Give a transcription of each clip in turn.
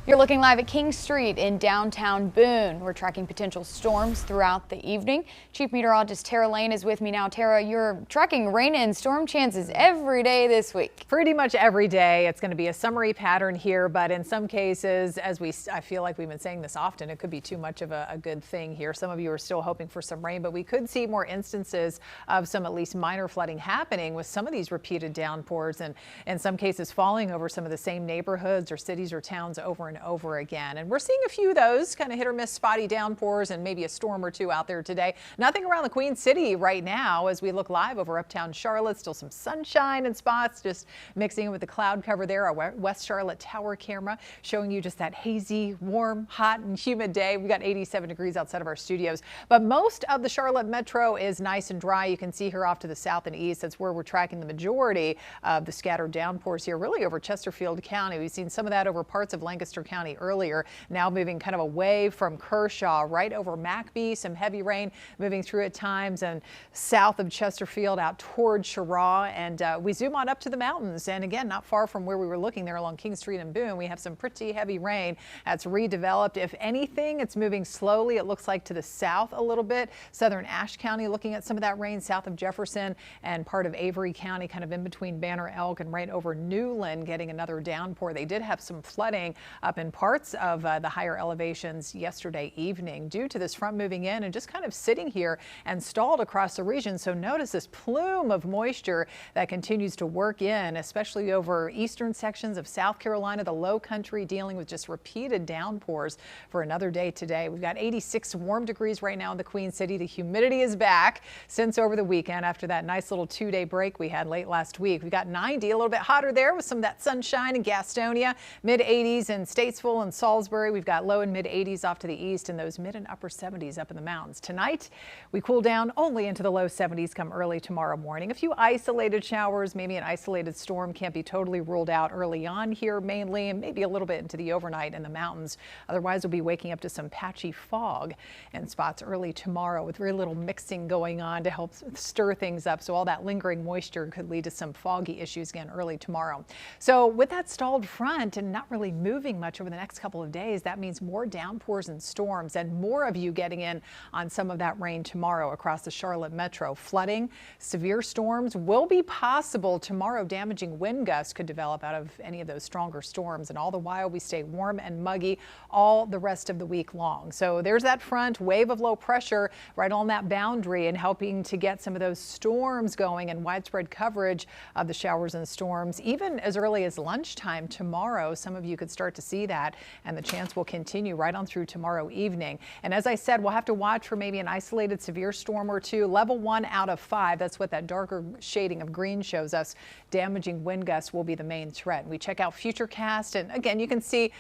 You're looking live at King Street in downtown Boone. We're tracking potential storms throughout the evening. Chief Meteorologist Tara Lane is with me now. Tara, you're tracking rain and storm chances every day this week. Pretty much every day. It's going to be a summery pattern here, but in some cases, I feel like we've been saying this often, it could be too much of a good thing here. Some of you are still hoping for some rain, but we could see more instances of some at least minor flooding happening with some of these repeated downpours, and in some cases falling over some of the same neighborhoods or cities or towns over and over again. And we're seeing a few of those kind of hit or miss spotty downpours and maybe a storm or two out there today. Nothing around the Queen City right now as we look live over uptown Charlotte. Still some sunshine in spots, just mixing in with the cloud cover there. Our West Charlotte tower camera showing you just that hazy, warm, hot and humid day. We've got 87 degrees outside of our studios, but most of the Charlotte metro is nice and dry. You can see here off to the south and east, that's where we're tracking the majority of the scattered downpours here, really over Chesterfield County. We've seen some of that over parts of Lancaster County earlier, now moving kind of away from Kershaw right over McBee. Some heavy rain moving through at times and south of Chesterfield out toward Cheraw, and we zoom on up to the mountains, and again not far from where we were looking there along King Street and Boone, we have some pretty heavy rain that's redeveloped. If anything, it's moving slowly, it looks like, to the south a little bit. Southern Ashe County looking at some of that rain south of Jefferson, and part of Avery County kind of in between Banner Elk and right over Newland getting another downpour. They did have some flooding up in parts of the higher elevations yesterday evening due to this front moving in and just kind of sitting here and stalled across the region. So notice this plume of moisture that continues to work in, especially over eastern sections of South Carolina, the low country, dealing with just repeated downpours for another day today. We've got 86 warm degrees right now in the Queen City. The humidity is back since over the weekend after that nice little 2-day break we had late last week. We've got 90, a little bit hotter there with some of that sunshine in Gastonia, mid 80s in Statesville and Salisbury. We've got low and mid 80s off to the east and those mid and upper 70s up in the mountains. Tonight, we cool down only into the low 70s come early tomorrow morning. A few isolated showers, maybe an isolated storm can't be totally ruled out early on here mainly, and maybe a little bit into the overnight in the mountains. Otherwise, we'll be waking up to some patchy fog in spots early tomorrow with very little mixing going on to help stir things up. So all that lingering moisture could lead to some foggy issues again early tomorrow. So with that stalled front and not really moving much over the next couple of days, that means more downpours and storms and more of you getting in on some of that rain tomorrow across the Charlotte metro. Flooding, severe storms will be possible tomorrow. Damaging wind gusts could develop out of any of those stronger storms, and all the while we stay warm and muggy all the rest of the week long. So there's that front wave of low pressure right on that boundary and helping to get some of those storms going and widespread coverage of the showers and storms even as early as lunchtime tomorrow. Some of you could start to see that, and the chance will continue right on through tomorrow evening. And as I said, we'll have to watch for maybe an isolated severe storm or two. Level 1 out of 5. That's what that darker shading of green shows us. Damaging wind gusts will be the main threat. We check out Futurecast, and again, you can see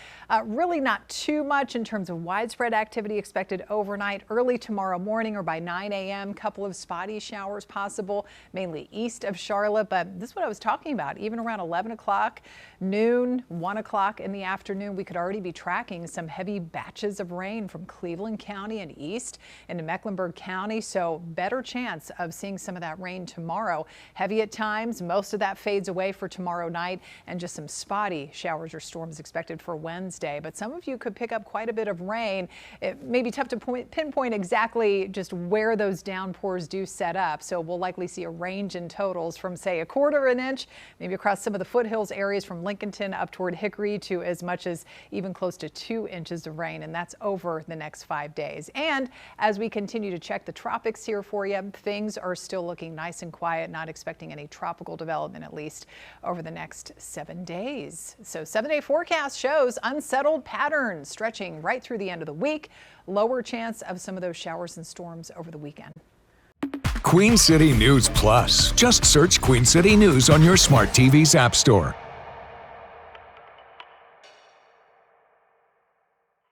really not too much in terms of widespread activity expected overnight, early tomorrow morning or by 9 a.m. Couple of spotty showers possible, mainly east of Charlotte. But this is what I was talking about. Even around 11 o'clock, noon, 1 o'clock in the afternoon, we could already be tracking some heavy batches of rain from Cleveland County and east into Mecklenburg County. So better chance of seeing some of that rain tomorrow. Heavy at times, most of that fades away for tomorrow night, and just some spotty showers or storms expected for Wednesday. But some of you could pick up quite a bit of rain. It may be tough to pinpoint exactly just where those downpours do set up. So we'll likely see a range in totals from, say, 1/4 inch, maybe across some of the foothills areas from Lincolnton up toward Hickory, to as much as even close to 2 inches of rain, and that's over the next 5 days. And as we continue to check the tropics here for you, things are still looking nice and quiet, not expecting any tropical development at least over the next 7 days. So 7-day forecast shows unsettled patterns stretching right through the end of the week. Lower chance of some of those showers and storms over the weekend. Queen City News Plus. Just search Queen City News on your smart TV's app store.